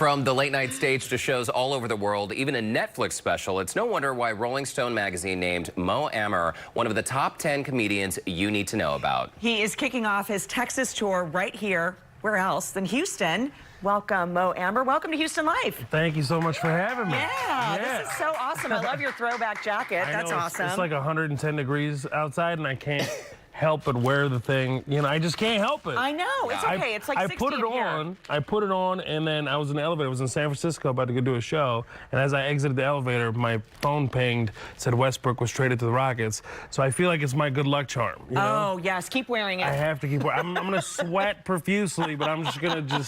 From the late night stage to shows all over the world, even a Netflix special, it's no wonder why Rolling Stone magazine named Mo Amer one of the top 10 comedians you need to know about. He is kicking off his Texas tour right here. Where else than Houston? Welcome, Mo Amer. Welcome to Houston Life. Thank you so much for having me. Yeah, this is so awesome. I love your throwback jacket. That's awesome. It's like 110 degrees outside, and I can't help but wear the thing. You know, I just can't help it. I know. It's okay. It's like 60 I put it on, and then I was in the elevator. I was in San Francisco about to go do a show, and as I exited the elevator, my phone pinged, said Westbrook was traded to the Rockets. So I feel like it's my good luck charm. You know? Oh, yes. Keep wearing it. I have to keep wearing it. I'm going to sweat profusely, but I'm just going to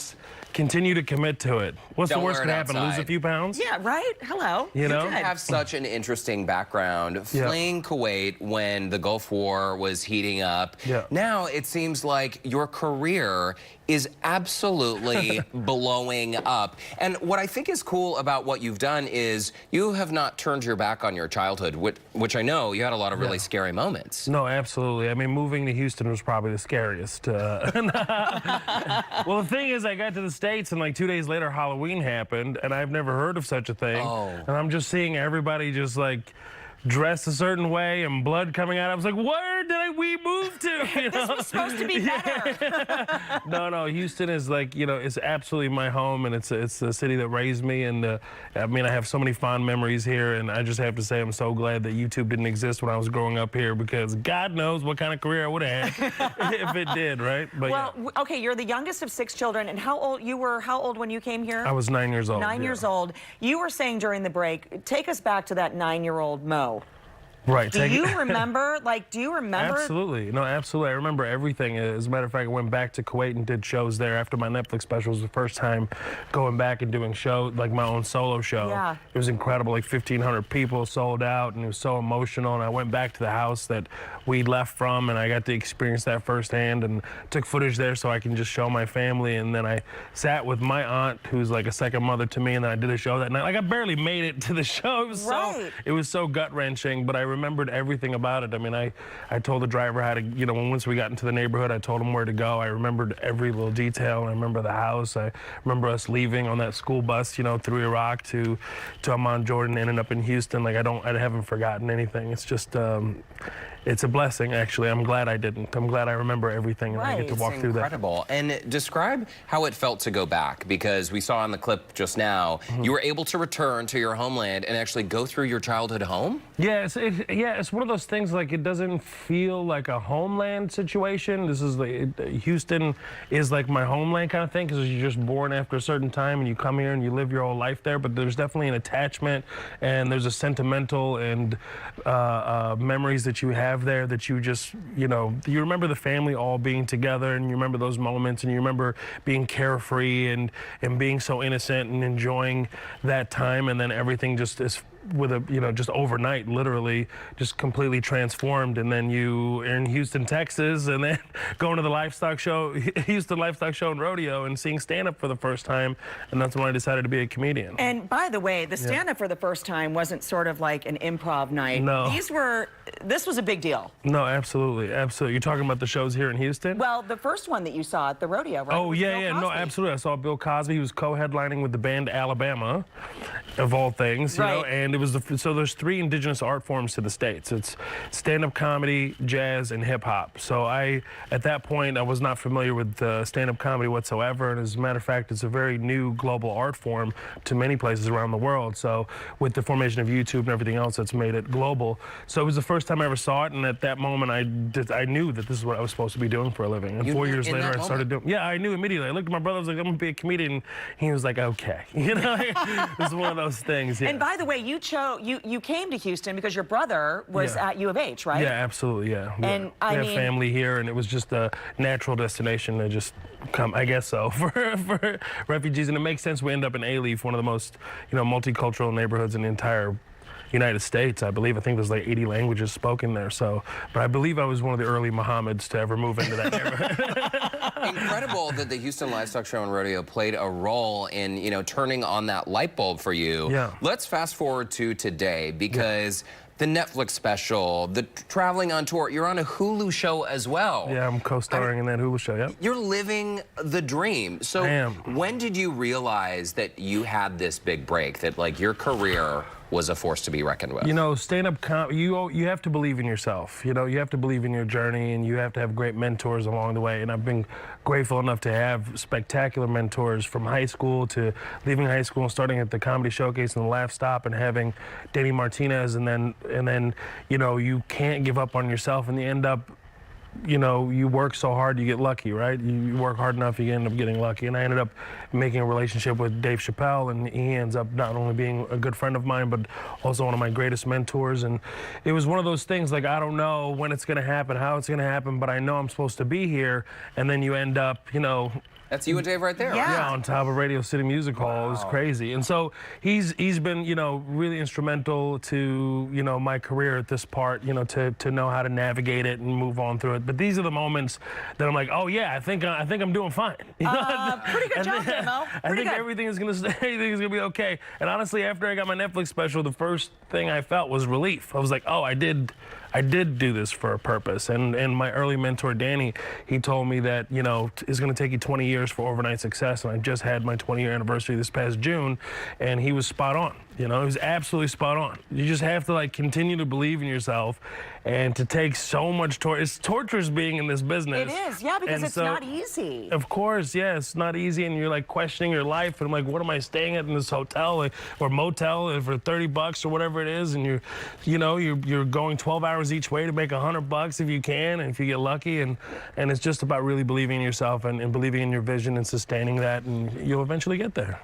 continue to commit to it. What's the worst that can happen? Lose a few pounds? Yeah, right? Hello. You know? You have such an interesting background, fleeing Kuwait when the Gulf War was heating up. Yeah. Now it seems like your career is absolutely blowing up. And what I think is cool about what you've done is you have not turned your back on your childhood, which I know you had a lot of really scary moments. No, absolutely. I mean, moving to Houston was probably the scariest. Well, the thing is, I got to the States, and like 2 days later, Halloween happened, and I've never heard of such a thing. Oh. And I'm just seeing everybody just like dressed a certain way and blood coming out. I was like, where did we move to? You know? This was supposed to be better. No, Houston is like, you know, it's absolutely my home, and it's the city that raised me, and I mean, I have so many fond memories here, and I just have to say I'm so glad that YouTube didn't exist when I was growing up here, because God knows what kind of career I would have had if it did, right? But well, okay, you're the youngest of 6 children, and how old when you came here? I was 9 years old. 9 years old. You were saying during the break, take us back to that 9-year-old Mo. Right. Do you remember? Absolutely. No, absolutely. I remember everything. As a matter of fact, I went back to Kuwait and did shows there after my Netflix special. It was the first time going back and doing like my own solo show. Yeah. It was incredible. Like 1,500 people sold out, and it was so emotional. And I went back to the house that we left from, and I got to experience that firsthand, and took footage there so I can just show my family. And then I sat with my aunt, who's like a second mother to me, and then I did a show that night. Like, I barely made it to the show. It was so gut-wrenching, but I remembered everything about it. I mean, I told the driver how to, you know, once we got into the neighborhood, I told him where to go. I remembered every little detail. I remember the house. I remember us leaving on that school bus, you know, through Iraq to Amman, Jordan, ending up in Houston. Like, I haven't forgotten anything. It's just, it's a blessing, actually. I'm glad I didn't. I'm glad I remember everything, and I get to walk through that. Incredible. And describe how it felt to go back, because we saw in the clip just now, you were able to return to your homeland and actually go through your childhood home? Yeah, it's one of those things, like, it doesn't feel like a homeland situation. This is Houston is like my homeland kind of thing, because you're just born after a certain time and you come here and you live your whole life there, but there's definitely an attachment, and there's a sentimental and memories that you have there that you just, you know, you remember the family all being together, and you remember those moments, and you remember being carefree and being so innocent and enjoying that time, and then everything just is just overnight, literally just completely transformed. And then you are in Houston, Texas, and then going to the livestock show, Houston Livestock Show and Rodeo, and seeing stand-up for the first time, and that's when I decided to be a comedian. And by the way, the stand-up for the first time wasn't sort of like an improv night. No. This was a big deal. No, absolutely, absolutely. You're talking about the shows here in Houston? Well, the first one that you saw at the rodeo, right? Oh, yeah, no, absolutely. I saw Bill Cosby. He was co-headlining with the band Alabama, of all things, you know, and it was so there's 3 indigenous art forms to the States. It's stand-up comedy, jazz, and hip-hop. So at that point, I was not familiar with stand-up comedy whatsoever, and as a matter of fact, it's a very new global art form to many places around the world. So with the formation of YouTube and everything else, that's made it global. So it was the first time I ever saw it, and at that moment, I knew that this is what I was supposed to be doing for a living. And 4 years later, I started doing. Yeah, I knew immediately. I looked at my brother. I was like, I'm gonna be a comedian. He was like, okay, you know, this is one of those things. Yeah. And by the way, you came to Houston because your brother was at U of H, right? Yeah, absolutely, yeah. And we have family here, and it was just a natural destination to just come, I guess so, for refugees. And it makes sense. We end up in A-Leaf, one of the most, you know, multicultural neighborhoods in the entire United States, I believe. I think there's like 80 languages spoken there. So, but I believe I was one of the early Mohammeds to ever move into that neighborhood. Incredible that the Houston Livestock Show and Rodeo played a role in, you know, turning on that light bulb for you. Yeah. Let's fast forward to today, because the Netflix special, the traveling on tour. You're on a Hulu show as well. Yeah, I'm co-starring in that Hulu show, yep. You're living the dream. So I am. when did you realize that you had this big break, that like your career was a force to be reckoned with? You know, stand-up you have to believe in yourself. You know, you have to believe in your journey, and you have to have great mentors along the way. And I've been grateful enough to have spectacular mentors from high school to leaving high school and starting at the Comedy Showcase and the Laugh Stop and having Danny Martinez, and then you know, you can't give up on yourself, and you end up, you know, you work so hard, you get lucky, right? You work hard enough, you end up getting lucky. And I ended up making a relationship with Dave Chappelle, and he ends up not only being a good friend of mine, but also one of my greatest mentors. And it was one of those things, like, I don't know when it's gonna happen, how it's gonna happen, but I know I'm supposed to be here. And then you end up, you know, That's you and Dave right there. Yeah. yeah, on top of Radio City Music Hall. It was crazy. And so he's been, you know, really instrumental to, you know, my career at this part, you know, to know how to navigate it and move on through it. But these are the moments that I'm like, oh yeah, I think I'm doing fine. You know? Pretty good job there, Mo. I think good. everything's gonna be okay. And honestly, after I got my Netflix special, the first thing I felt was relief. I was like, oh, I did do this for a purpose. And my early mentor, Danny, he told me that, you know, it's going to take you 20 years for overnight success. And I just had my 20-year anniversary this past June, and he was spot on. You know, he was absolutely spot on. You just have to, like, continue to believe in yourself and to take so much torture. It's torturous being in this business. It is, yeah, because And it's so, not easy. Of course, yeah, it's not easy, and you're like questioning your life, and I'm like, what am I staying at in this hotel or motel for $30 or whatever it is, and you're going 12 hours each way to make $100 if you can, and if you get lucky, and it's just about really believing in yourself and believing in your vision and sustaining that, and you'll eventually get there.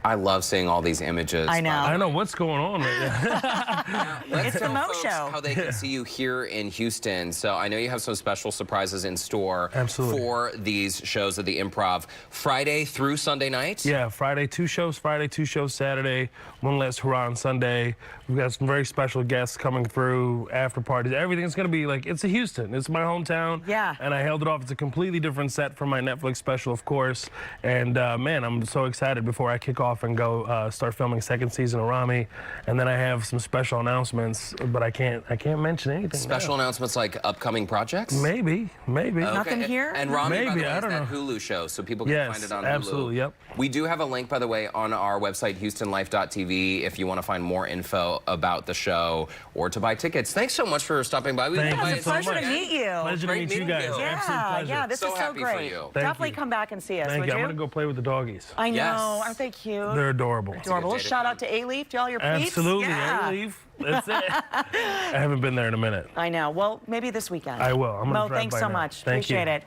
I love seeing all these images. I know. I know what's going on right now. Let's It's the tell Mo folks Show. how they can see you here in Houston. So I know you have some special surprises in store for these shows at the Improv. Friday through Sunday night? Yeah, Friday, 2 shows Saturday, one last hurrah on Sunday. We've got some very special guests coming through, after parties. Everything's going to be like, it's a Houston. It's my hometown. Yeah. And I held it off. It's a completely different set from my Netflix special, of course. And, man, I'm so excited before I kick off and go start filming second season of Ramy. And then I have some special announcements, but I can't mention anything. Special announcements like upcoming projects? Maybe. Okay. Nothing here? And Ramy, by the Maybe, way, I is don't that know. Hulu show, so people can Yes, find it on Hulu. absolutely, yep. We do have a link, by the way, on our website, HoustonLife.tv, if you want to find more info about the show or to buy tickets. Thanks so much for stopping by. Thank you It's a pleasure to meet you. Pleasure to Great meet you meeting guys. you. Absolute pleasure. Yeah, this So is so happy for great. you. Thank Definitely you. come back and see us, Thank would you. you? I'm going to go play with the doggies. I know. Yes. Aren't they cute? They're adorable. Adorable. It's a good day to Shout come. out to A-Leaf, to all your peeps. Absolutely, Yeah. A-Leaf. That's it. I haven't been there in a minute. I know. Well, maybe this weekend. I will. I'm gonna Mo, drive thanks by so now. much. Thank you. Appreciate it.